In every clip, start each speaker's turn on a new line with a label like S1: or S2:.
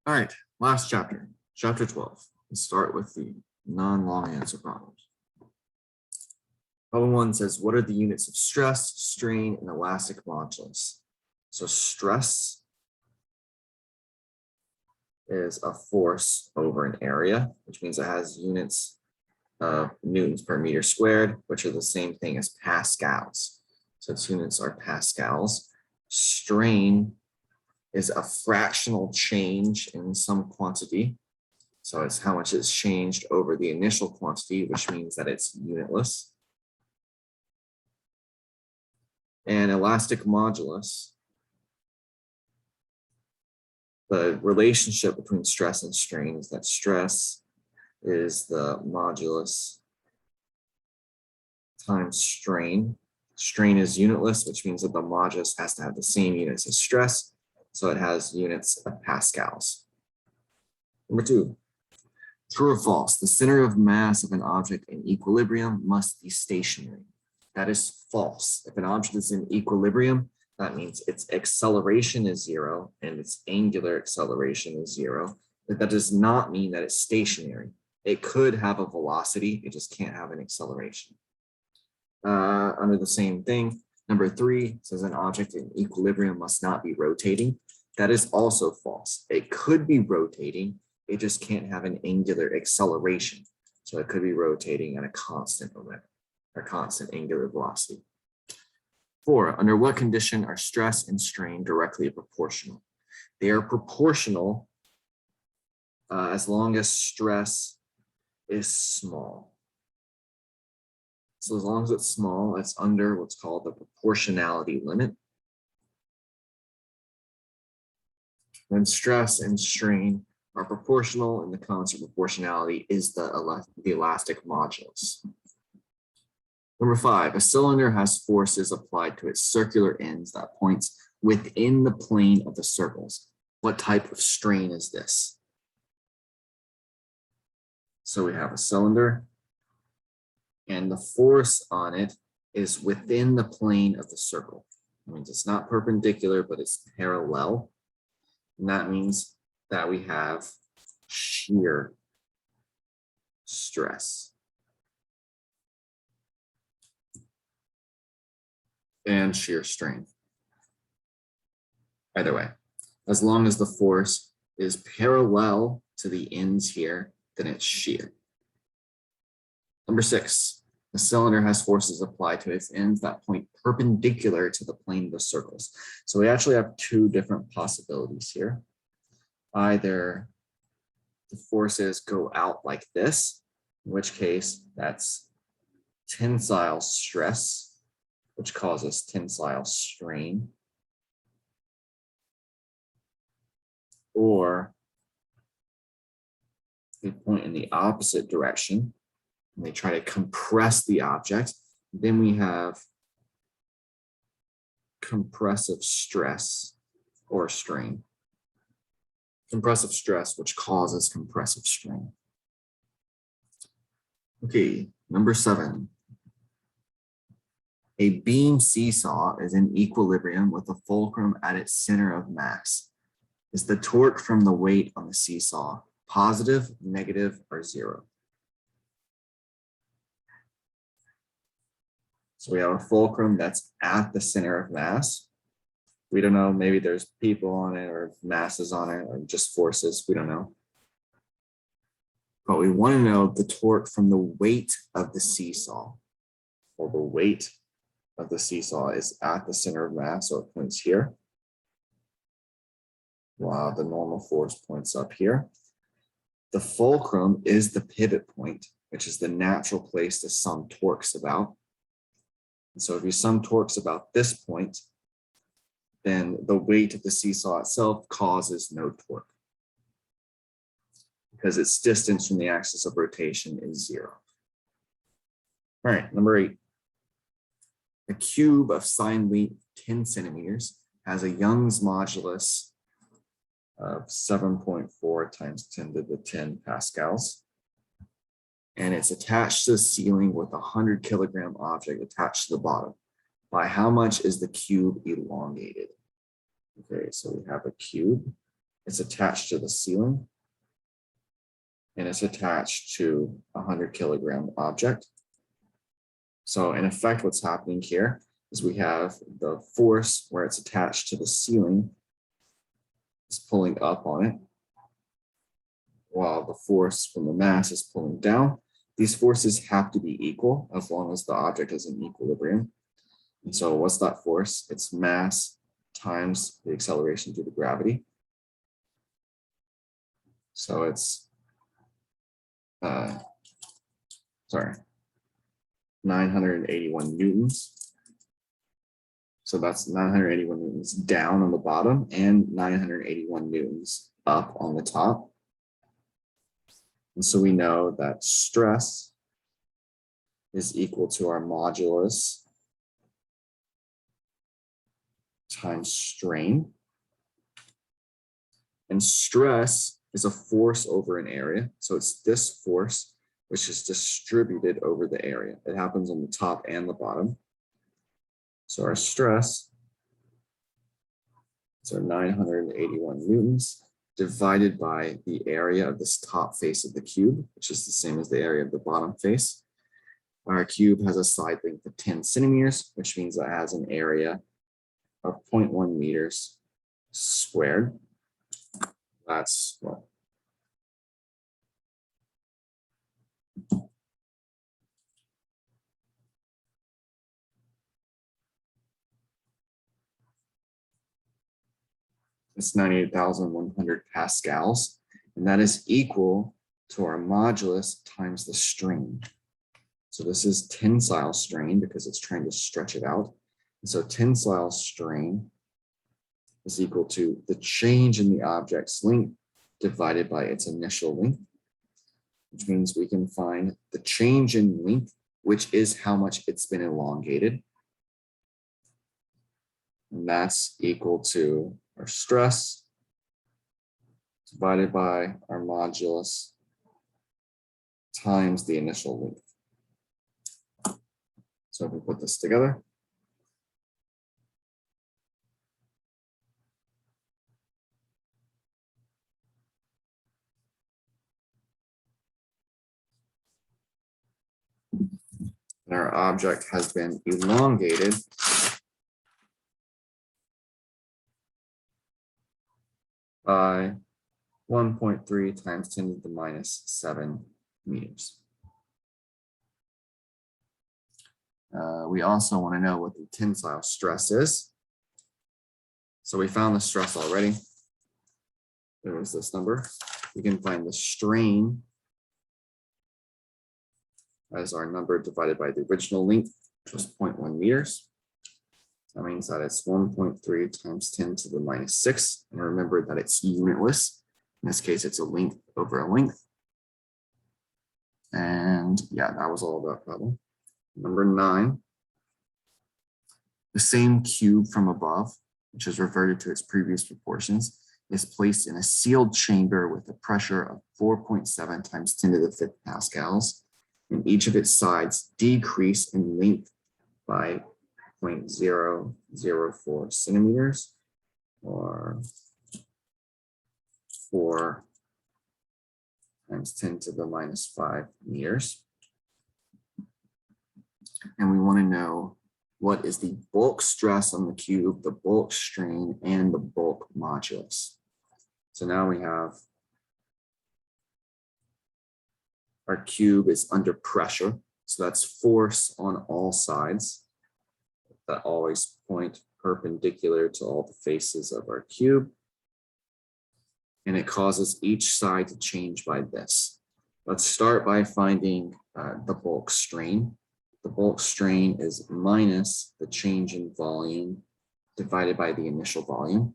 S1: All right, last chapter, chapter 12. Let's start with the non-long answer problems. Problem 1 says, what are the units of stress, strain, and elastic modulus? So stress is a force over an area, which means it has units of newtons per meter squared, which are the same thing as pascals. So its units are pascals. Strain is a fractional change in some quantity. So it's how much it's changed over the initial quantity, which means that it's unitless. And elastic modulus, the relationship between stress and strain is that stress is the modulus times strain. Strain is unitless, which means that the modulus has to have the same units as stress. So it has units of pascals. Number 2, true or false? The center of mass of an object in equilibrium must be stationary. That is false. If an object is in equilibrium, that means its acceleration is 0 and its angular acceleration is 0. But that does not mean that it's stationary. It could have a velocity, it just can't have an acceleration. Under the same thing, number 3 says an object in equilibrium must not be rotating. That is also false. It could be rotating, it just can't have an angular acceleration. So it could be rotating at a constant moment, or constant angular velocity. 4, under what condition are stress and strain directly proportional? They are proportional as long as stress is small. So as long as it's small, it's under what's called the proportionality limit. When stress and strain are proportional and the constant proportionality is the elastic modulus. Number 5, a cylinder has forces applied to its circular ends that points within the plane of the circles. What type of strain is this? So we have a cylinder and the force on it is within the plane of the circle. That means it's not perpendicular, but it's parallel. And that means that we have shear stress and shear strain. Either way, as long as the force is parallel to the ends here, then it's shear. Number 6, the cylinder has forces applied to its ends that point perpendicular to the plane of the circles. So we actually have 2 different possibilities here. Either the forces go out like this, in which case that's tensile stress, which causes tensile strain, or they point in the opposite direction and they try to compress the object. Then we have compressive stress or strain. Compressive stress, which causes compressive strain. Okay, number 7. A beam seesaw is in equilibrium with the fulcrum at its center of mass. Is the torque from the weight on the seesaw positive, negative, or 0? So we have a fulcrum that's at the center of mass. We don't know, maybe there's people on it or masses on it or just forces, we don't know. But we want to know the torque from the weight of the seesaw. Well, the weight of the seesaw is at the center of mass, so it points here, while the normal force points up here. The fulcrum is the pivot point, which is the natural place to sum torques about. And so if you sum torques about this point, then the weight of the seesaw itself causes no torque because its distance from the axis of rotation is 0. All right, number 8. A cube of sine length 10 centimeters has a Young's modulus of 7.4 times 10 to the 10 pascals. And it's attached to the ceiling with a 100 kilogram object attached to the bottom. By how much is the cube elongated? Okay, so we have a cube it's attached to the ceiling, and it's attached to a 100-kilogram object. So in effect, what's happening here is we have the force where it's attached to the ceiling is pulling up on it, while the force from the mass is pulling down. These forces have to be equal as long as the object is in equilibrium. And so what's that force? It's mass times the acceleration due to gravity. So it's, 981 newtons. So that's 981 newtons down on the bottom and 981 newtons up on the top. And so we know that stress is equal to our modulus times strain. And stress is a force over an area. So it's this force which is distributed over the area. It happens on the top and the bottom. So our stress is our 981 newtons divided by the area of this top face of the cube, which is the same as the area of the bottom face. Our cube has a side length of 10 centimeters, which means it has an area of 0.1 meters squared. That's what? It's 98,100 pascals, and that is equal to our modulus times the strain. So this is tensile strain because it's trying to stretch it out. And so tensile strain is equal to the change in the object's length divided by its initial length, which means we can find the change in length, which is how much it's been elongated. And that's equal to our stress divided by our modulus times the initial length. So if we put this together, and our object has been elongated by 1.3 times 10 to the minus 7 meters. We also want to know what the tensile stress is. So we found the stress already. There was this number. We can find the strain as our number divided by the original length, which was 0.1 meters. That means that it's 1.3 times 10 to the minus 6. And remember that it's unitless. In this case, it's a length over a length. And yeah, that was all that problem. Number 9, the same cube from above, which is reverted to its previous proportions, is placed in a sealed chamber with a pressure of 4.7 times 10 to the 5th pascals, and each of its sides decrease in length by 0.004 centimeters, or 4 times 10 to the minus 5 meters. And we want to know what is the bulk stress on the cube, the bulk strain, and the bulk modulus. So now we have our cube is under pressure. So that's force on all sides that always point perpendicular to all the faces of our cube. And it causes each side to change by this. Let's start by finding the bulk strain. The bulk strain is minus the change in volume divided by the initial volume.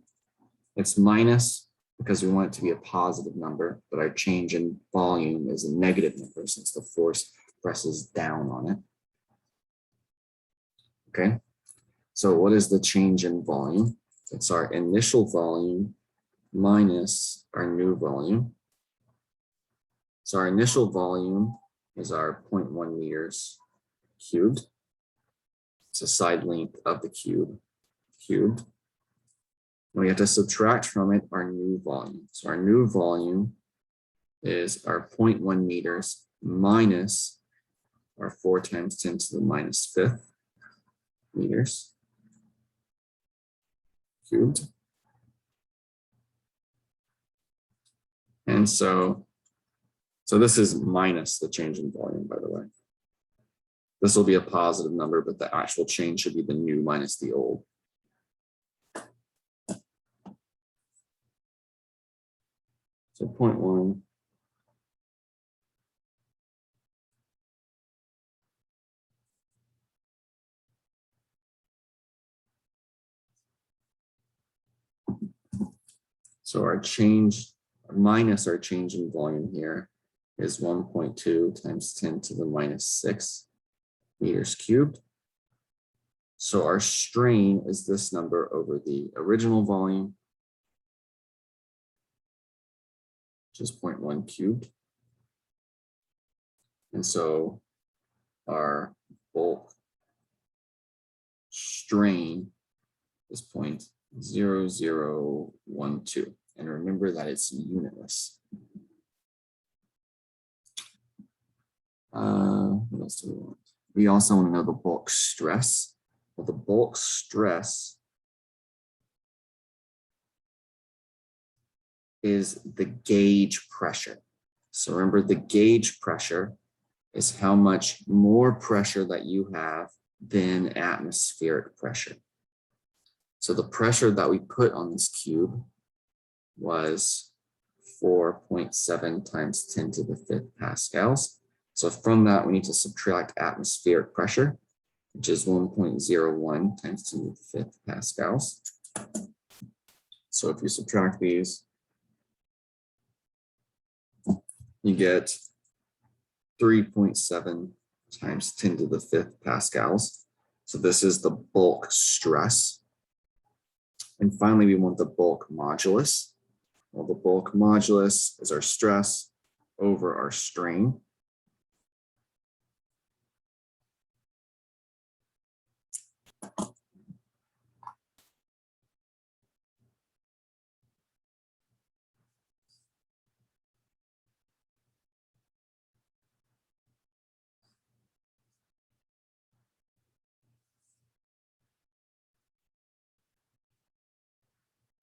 S1: It's minus because we want it to be a positive number, but our change in volume is a negative number since the force presses down on it. Okay, so what is the change in volume? It's our initial volume minus our new volume. So our initial volume is our 0.1 meters cubed. It's a side length of the cube cubed. We have to subtract from it our new volume. So our new volume is our 0.1 meters minus our 4 times 10 to the minus fifth meters cubed. And so this is minus the change in volume, by the way. This will be a positive number, but the actual change should be the new minus the old. So 0.1. So our change minus our change in volume here is 1.2 times 10 to the minus 6 meters cubed. So our strain is this number over the original volume, which is 0.1 cubed. And so our bulk strain is 0.0012. And remember that it's unitless. What else do we want? We also want to know the bulk stress. Well, the bulk stress is the gauge pressure. So remember, the gauge pressure is how much more pressure that you have than atmospheric pressure. So the pressure that we put on this cube was 4.7 times 10 to the fifth pascals. So from that, we need to subtract atmospheric pressure, which is 1.01 times 10 to the fifth pascals. So if you subtract these, you get 3.7 times 10 to the fifth pascals. So this is the bulk stress. And finally, we want the bulk modulus. Well, the bulk modulus is our stress over our strain.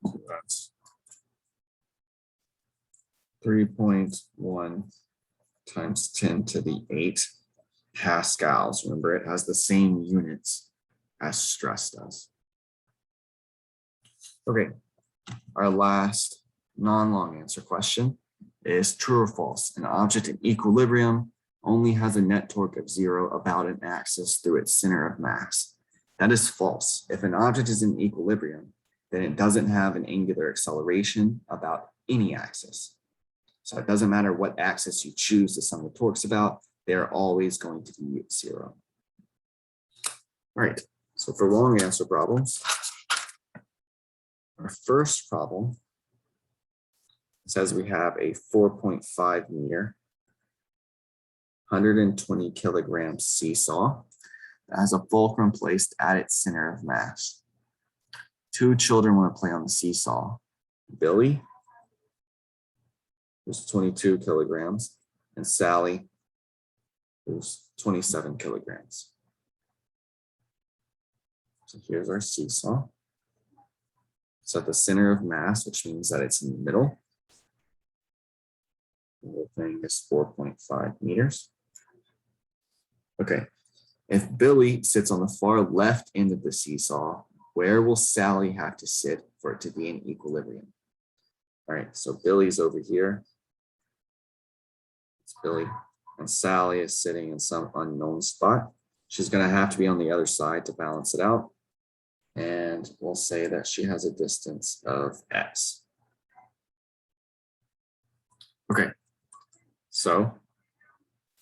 S1: So that's 3.1 times 10 to the 8 pascals. Remember, it has the same units as stress does. Okay, our last non-long answer question is true or false. An object in equilibrium only has a net torque of 0 about an axis through its center of mass. That is false. If an object is in equilibrium, then it doesn't have an angular acceleration about any axis. So it doesn't matter what axis you choose to sum the torques about, they're always going to be 0. All right, so for long answer problems, our first problem says we have a 4.5 meter, 120 kilogram seesaw that has a fulcrum placed at its center of mass. 2 children want to play on the seesaw. Billy, who's 22 kilograms, and Sally, who's 27 kilograms. So here's our seesaw. It's at the center of mass, which means that it's in the middle. The whole thing is 4.5 meters. Okay, if Billy sits on the far left end of the seesaw, where will Sally have to sit for it to be in equilibrium? All right, so Billy's over here. It's Billy, and Sally is sitting in some unknown spot. She's going to have to be on the other side to balance it out. And we'll say that she has a distance of x. Okay, so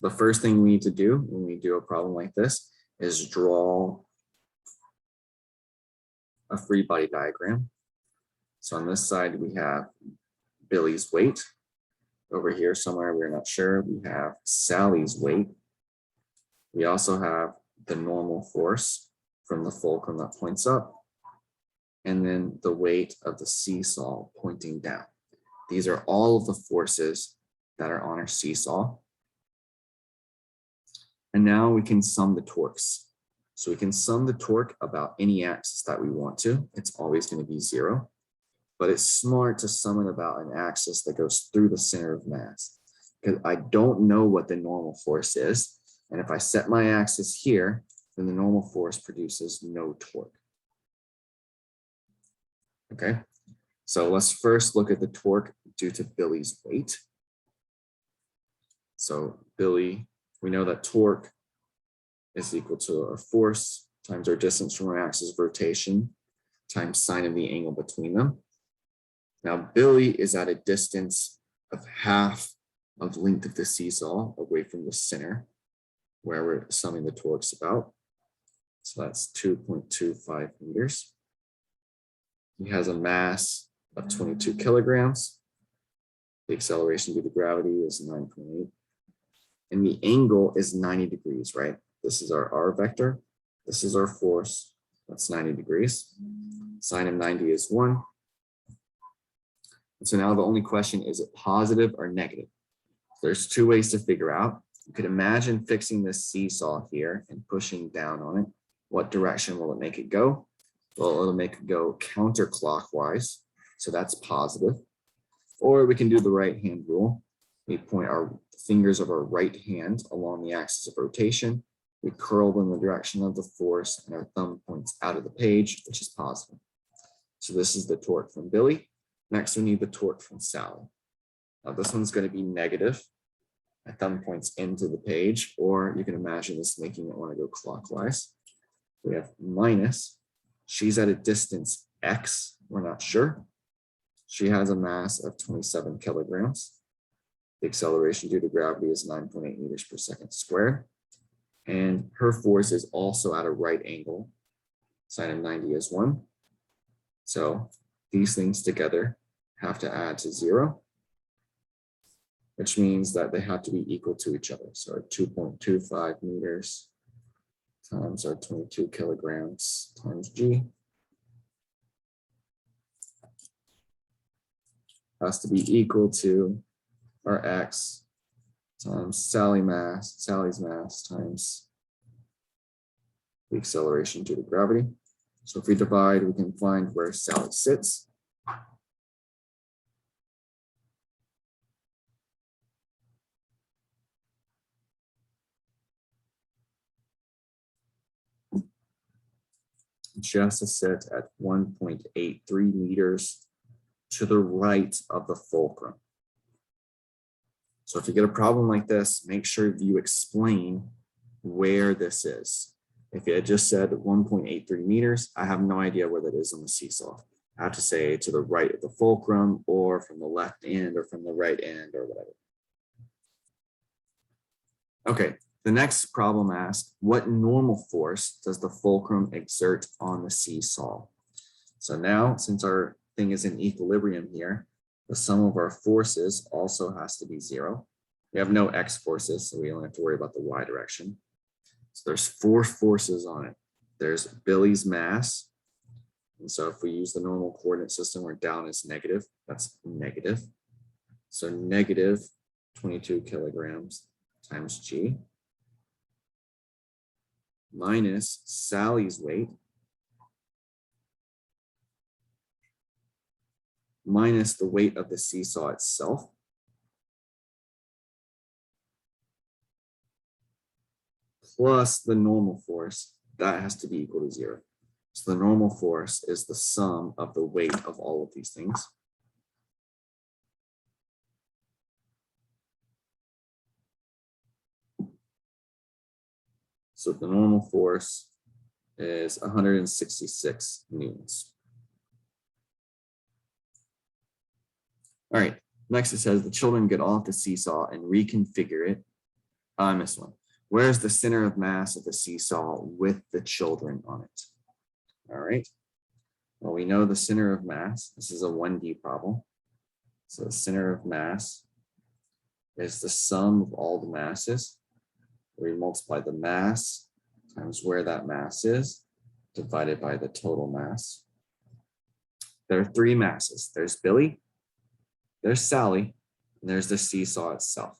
S1: the first thing we need to do when we do a problem like this is draw a free body diagram. So on this side, we have Billy's weight. Over here somewhere, we're not sure, we have Sally's weight. We also have the normal force from the fulcrum that points up. and then the weight of the seesaw pointing down. These are all of the forces that are on our seesaw. And now we can sum the torques. So we can sum the torque about any axis that we want to. It's always going to be 0. But it's smart to sum it about an axis that goes through the center of mass, because I don't know what the normal force is. And if I set my axis here, then the normal force produces no torque. Okay, so let's first look at the torque due to Billy's weight. So Billy, we know that torque is equal to our force times our distance from our axis of rotation times sine of the angle between them. Now, Billy is at a distance of half of the length of the seesaw away from the center, where we're summing the torques about. So that's 2.25 meters. He has a mass of 22 kilograms. The acceleration due to gravity is 9.8. And the angle is 90 degrees, right? This is our R vector. This is our force. That's 90 degrees. Sine of 90 is 1. And so now the only question, is it positive or negative? There's 2 ways to figure out. You could imagine fixing this seesaw here and pushing down on it. What direction will it make it go? Well, it'll make it go counterclockwise. So that's positive. Or we can do the right hand rule. We point our fingers of our right hand along the axis of rotation. We curl them in the direction of the force, and our thumb points out of the page, which is positive. So this is the torque from Billy. Next, we need the torque from Sally. Now this one's going to be negative. My thumb points into the page, or you can imagine this making it want to go clockwise. We have minus. She's at a distance x, we're not sure. She has a mass of 27 kilograms. The acceleration due to gravity is 9.8 meters per second squared. And her force is also at a right angle. Sine of 90 is 1. So these things together have to add to 0, which means that they have to be equal to each other. So our 2.25 meters times our 22 kilograms times G has to be equal to our X times Sally's mass times the acceleration due to gravity. So if we divide, we can find where Sally sits. She has to sit at 1.83 meters to the right of the fulcrum. So if you get a problem like this, make sure you explain where this is. If you had just said 1.83 meters, I have no idea where that is on the seesaw. I have to say to the right of the fulcrum, or from the left end, or from the right end, or whatever. Okay, the next problem asks, what normal force does the fulcrum exert on the seesaw? So now, since our thing is in equilibrium here, the sum of our forces also has to be 0. We have no x forces, so we don't have to worry about the y direction. So there's 4 forces on it. There's Billy's mass. And so if we use the normal coordinate system where down is negative, that's negative. So negative 22 kilograms times G minus Sally's weight minus the weight of the seesaw itself plus the normal force. That has to be equal to 0. So the normal force is the sum of the weight of all of these things. So the normal force is 166 newtons. All right, next it says the children get off the seesaw and reconfigure it. I missed one. Where's the center of mass of the seesaw with the children on it? All right, well, we know the center of mass. This is a 1D problem. So the center of mass is the sum of all the masses. We multiply the mass times where that mass is divided by the total mass. there are three masses. There's Billy, there's Sally, and there's the seesaw itself.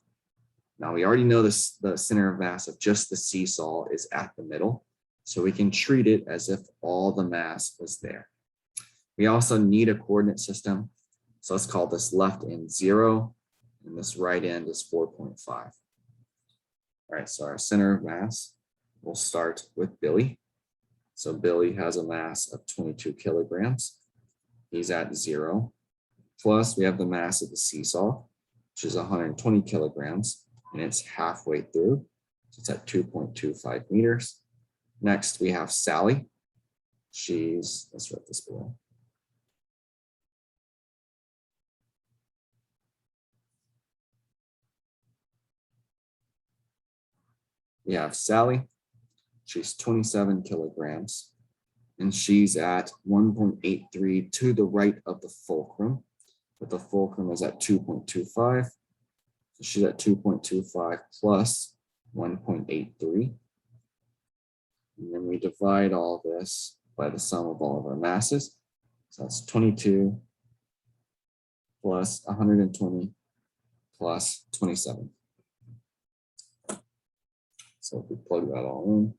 S1: Now we already know this, the center of mass of just the seesaw is at the middle, so we can treat it as if all the mass was there. We also need a coordinate system, so let's call this left end 0, and this right end is 4.5. All right, so our center of mass, we'll start with Billy. So Billy has a mass of 22 kilograms. He's at 0. Plus we have the mass of the seesaw, which is 120 kilograms, and it's halfway through. So it's at 2.25 meters. Next, we have Sally. Let's write this below. We have Sally. She's 27 kilograms, and she's at 1.83 to the right of the fulcrum, but the fulcrum is at 2.25. So she's at 2.25 plus 1.83. And then we divide all this by the sum of all of our masses. So that's 22 plus 120 plus 27. So if we plug that all in,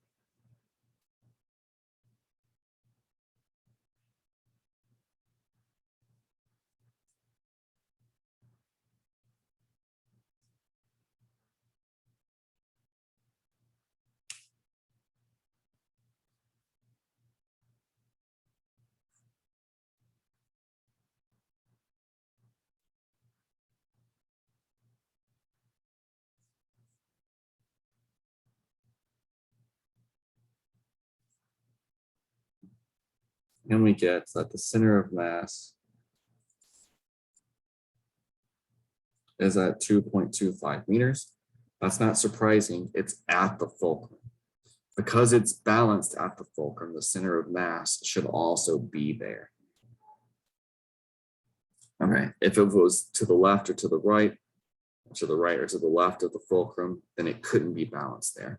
S1: and we get that the center of mass is at 2.25 meters. That's not surprising, it's at the fulcrum. Because it's balanced at the fulcrum, the center of mass should also be there. Okay, if it was to the left or to the right or to the left of the fulcrum, then it couldn't be balanced there.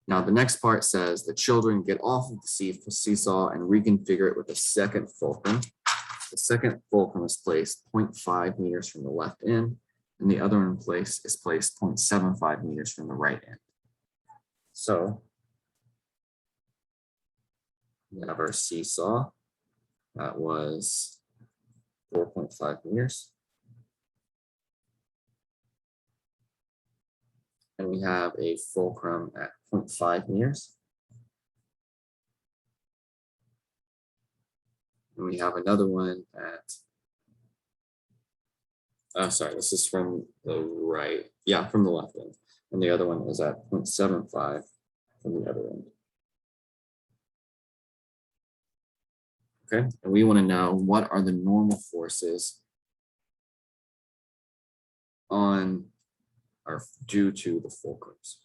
S1: Now the next part says the children get off of the seesaw and reconfigure it with a second fulcrum. The second fulcrum is placed 0.5 meters from the left end, and the other in place is placed 0.75 meters from the right end. So we have our seesaw that was 4.5 meters. And we have a fulcrum at 0.5 meters. And we have another one at, sorry, this is from the right. Yeah, from the left end. And the other one is at 0.75 from the other end. Okay, and we want to know what are the normal forces on or due to the fulcrums.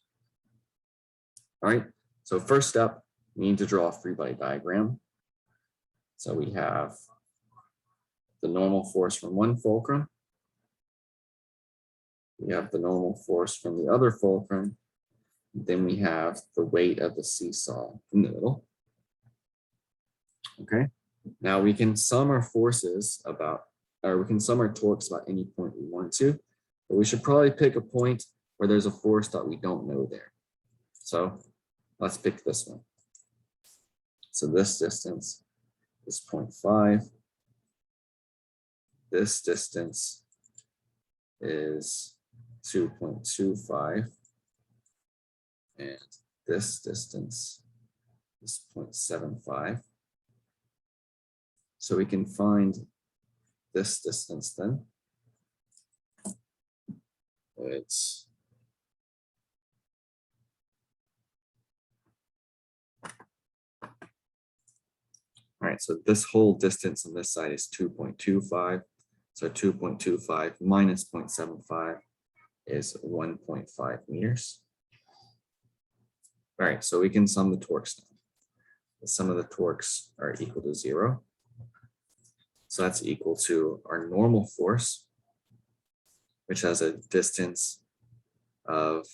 S1: All right, so first up, we need to draw a free body diagram. So we have the normal force from one fulcrum. We have the normal force from the other fulcrum. Then we have the weight of the seesaw in the middle. Okay, now we can sum our forces about, or we can sum our torques about any point we want to, but we should probably pick a point where there's a force that we don't know there. So let's pick this one. So this distance is 0.5. This distance is 2.25. And this distance is 0.75. So we can find this distance then. It's all right, so this whole distance on this side is 2.25. So 2.25 minus 0.75 is 1.5 meters. All right, so we can sum the torques now. The sum of the torques are equal to 0. So that's equal to our normal force, which has a distance of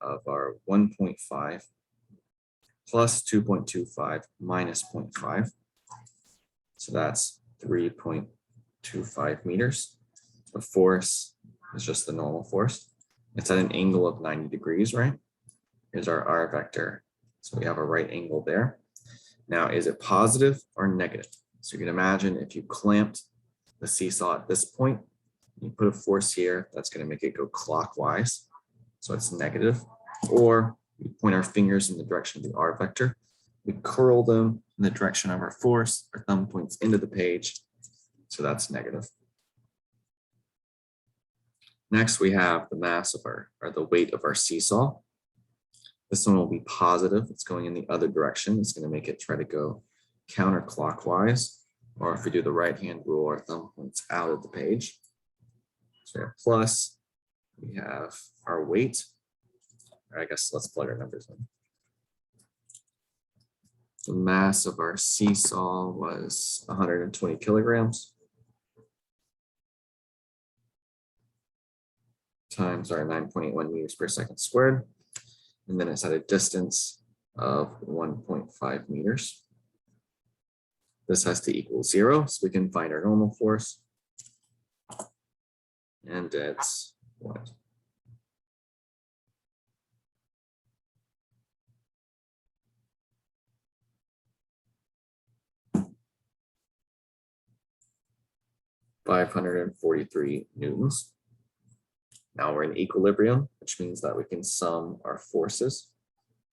S1: our 1.5 plus 2.25 minus 0.5. So that's 3.25 meters. The force is just the normal force. It's at an angle of 90 degrees, right? Here's our R vector. So we have a right angle there. Now, is it positive or negative? So you can imagine if you clamped the seesaw at this point, you put a force here, that's going to make it go clockwise. So it's negative. Or we point our fingers in the direction of the R vector. We curl them in the direction of our force. Our thumb points into the page. So that's negative. Next, we have the mass of our, or the weight of our seesaw. This one will be positive. It's going in the other direction. It's going to make it try to go counterclockwise. Or if we do the right-hand rule, our thumb points out of the page. So we have plus, we have our weight. I guess let's plug our numbers in. The mass of our seesaw was 120 kilograms. Times our 9.81 meters per second squared. And then it's at a distance of 1.5 meters. This has to equal 0, so we can find our normal force. And it's what? (543 newtons). Now we're in equilibrium, which means that we can sum our forces.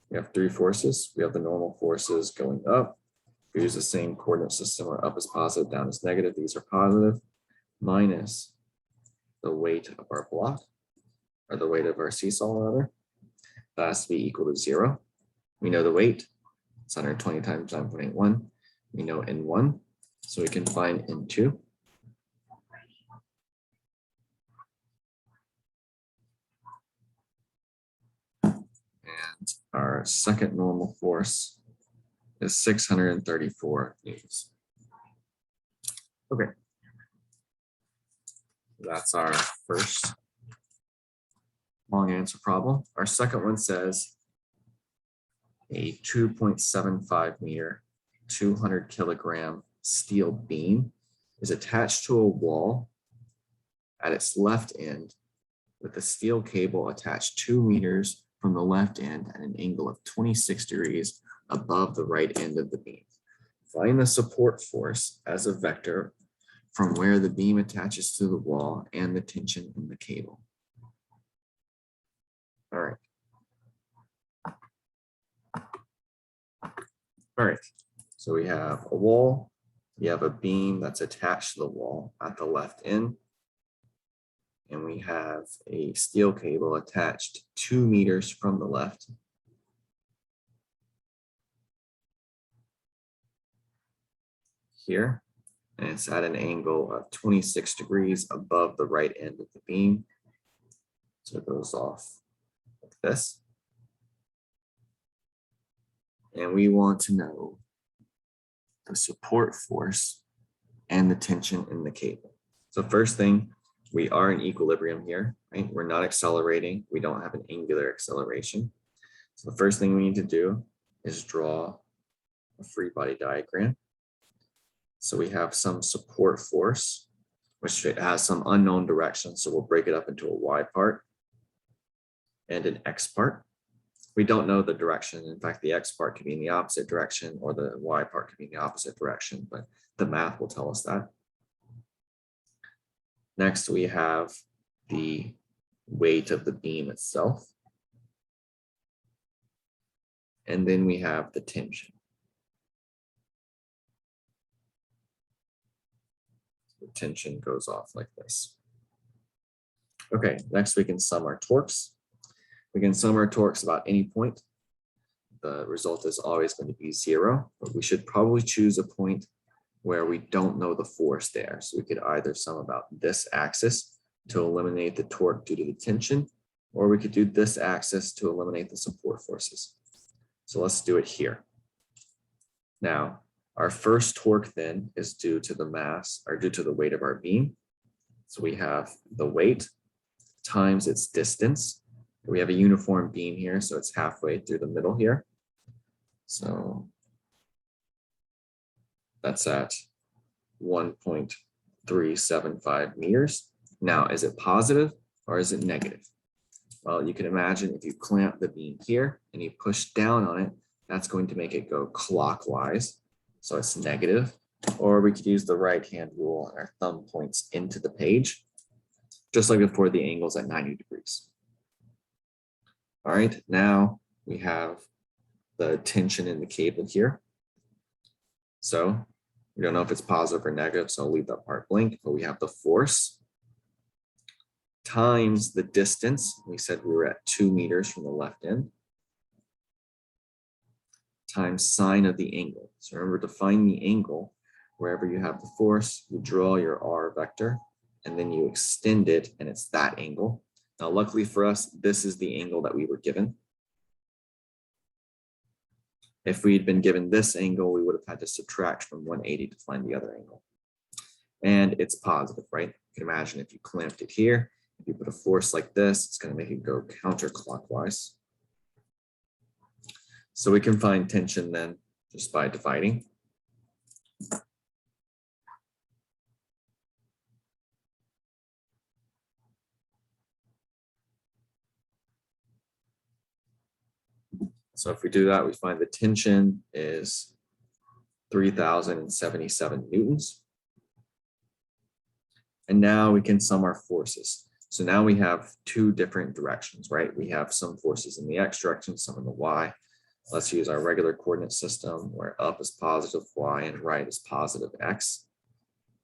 S1: We have 3 forces. We have the normal forces going up. We use the same coordinate system where up is positive, down is negative. These are positive, minus the weight of our block, or the weight of our seesaw rather. That has to be equal to 0. We know the weight, it's 120 times 9.81. We know N1, so we can find N2. And our second normal force is 634 newtons. Okay. That's our first long answer problem. Our second one says a 2.75 meter, 200 kilogram steel beam is attached to a wall at its left end with a steel cable attached 2 meters from the left end at an angle of 26 degrees above the right end of the beam. Find the support force as a vector from where the beam attaches to the wall and the tension in the cable. All right. All right, so we have a wall, we have a beam that's attached to the wall at the left end, and we have a steel cable attached 2 meters from the left. Here, and it's at an angle of 26 degrees above the right end of the beam. So it goes off like this. And we want to know the support force and the tension in the cable. So first thing, we are in equilibrium here, right? We're not accelerating. We don't have an angular acceleration. So the first thing we need to do is draw a free body diagram. So we have some support force, which has some unknown direction. So we'll break it up into a Y part and an X part. We don't know the direction. In fact, the X part could be in the opposite direction or the Y part could be in the opposite direction, but the math will tell us that. Next, we have the weight of the beam itself. And then we have the tension. The tension goes off like this. Okay, next we can sum our torques. We can sum our torques about any point. The result is always going to be 0, but we should probably choose a point where we don't know the force there. So we could either sum about this axis to eliminate the torque due to the tension, or we could do this axis to eliminate the support forces. So let's do it here. Now, our first torque then is due to the mass, or due to the weight of our beam. So we have the weight times its distance. We have a uniform beam here, so it's halfway through the middle here. So that's at 1.375 meters. Now, is it positive or is it negative? Well, you can imagine if you clamp the beam here and you push down on it, that's going to make it go clockwise. So it's negative. Or we could use the right-hand rule and our thumb points into the page, just like before the angle's at 90 degrees. All right, now we have the tension in the cable here. So we don't know if it's positive or negative, so I'll leave that part blank, but we have the force times the distance. We said we were at 2 meters from the left end, times sine of the angle. So remember, to find the angle, wherever you have the force, you draw your R vector, and then you extend it, and it's that angle. Now, luckily for us, this is the angle that we were given. If we'd been given this angle, we would have had to subtract from 180 to find the other angle. And it's positive, right? You can imagine if you clamped it here, if you put a force like this, it's going to make it go counterclockwise. So we can find tension then just by dividing. So if we do that, we find the tension is 3,077 newtons. And now we can sum our forces. So now we have two different directions, right? We have some forces in the X direction, some in the Y. Let's use our regular coordinate system where up is positive Y and right is positive X.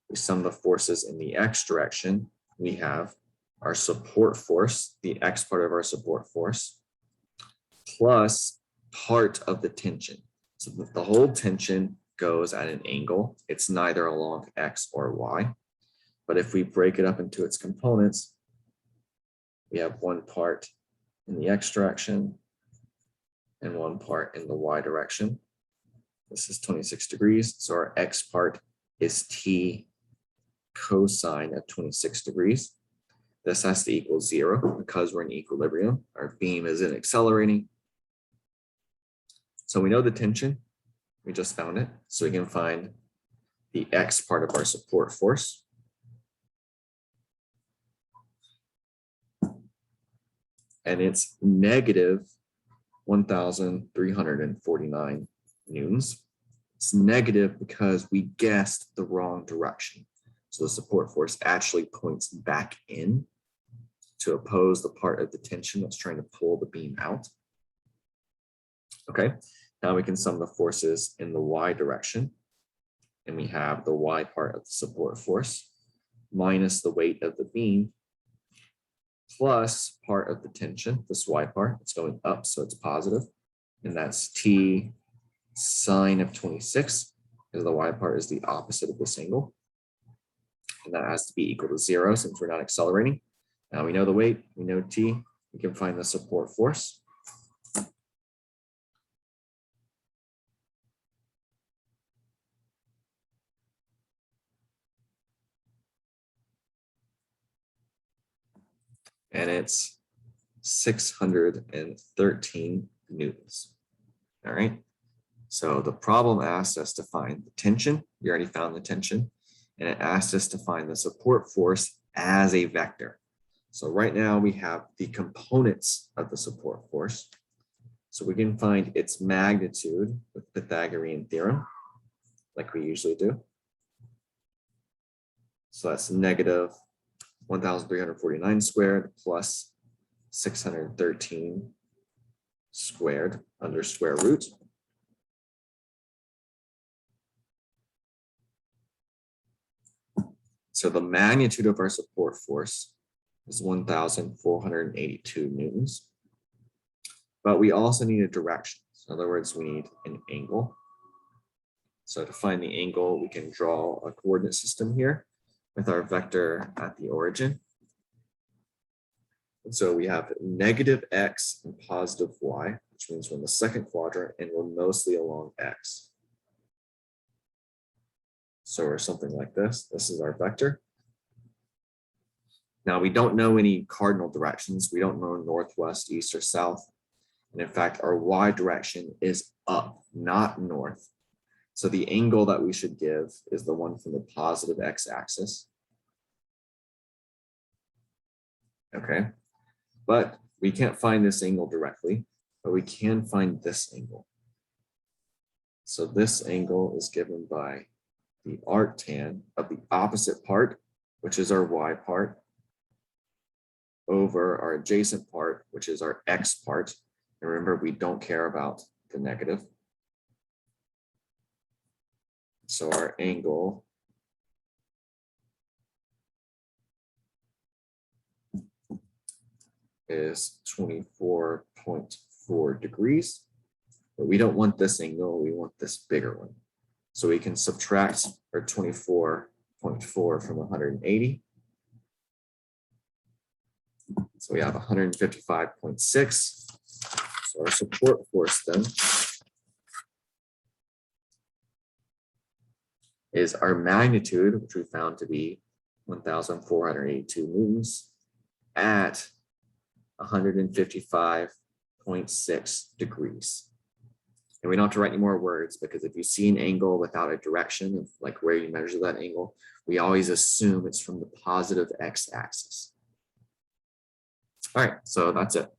S1: We sum the forces in the X direction. We have our support force, the X part of our support force, plus part of the tension. So the whole tension goes at an angle. It's neither along X or Y. But if we break it up into its components, we have one part in the X direction and one part in the Y direction. This is 26 degrees. So our X part is T cosine of 26 degrees. This has to equal 0 because we're in equilibrium. Our beam isn't accelerating. So we know the tension, we just found it. So we can find the X part of our support force. And it's negative 1,349 newtons. It's negative because we guessed the wrong direction. So the support force actually points back in to oppose the part of the tension that's trying to pull the beam out. Okay, now we can sum the forces in the Y direction. And we have the Y part of the support force minus the weight of the beam plus part of the tension, this Y part, it's going up, so it's positive. And that's T sine of 26, because the Y part is the opposite of this angle. And that has to be equal to 0 since we're not accelerating. Now we know the weight, we know T, we can find the support force. And it's 613 newtons. All right. So the problem asked us to find the tension. We already found the tension. And it asked us to find the support force as a vector. So right now we have the components of the support force. So we can find its magnitude with Pythagorean theorem, like we usually do. So that's negative 1,349 squared plus 613 squared under square root. So the magnitude of our support force is 1,482 newtons. But we also need a direction. So in other words, we need an angle. So to find the angle, we can draw a coordinate system here with our vector at the origin. And so we have negative X and positive Y, which means we're in the second quadrant and we're mostly along X. So or something like this. This is our vector. Now we don't know any cardinal directions. We don't know northwest, east, or south. And in fact, our Y direction is up, not north. So the angle that we should give is the one from the positive x-axis. Okay, but we can't find this angle directly, but we can find this angle. So this angle is given by the arctan of the opposite part, which is our y part, over our adjacent part, which is our x part. And remember, we don't care about the negative. So our angle is 24.4 degrees, but we don't want this angle, we want this bigger one. So we can subtract our 24.4 from 180. So we have 155.6. So our support force then is our magnitude, which we found to be 1,482 newtons at 155.6 degrees. And we don't have to write any more words, because if you see an angle without a direction of like where you measure that angle, we always assume it's from the positive x-axis. All right, so that's it.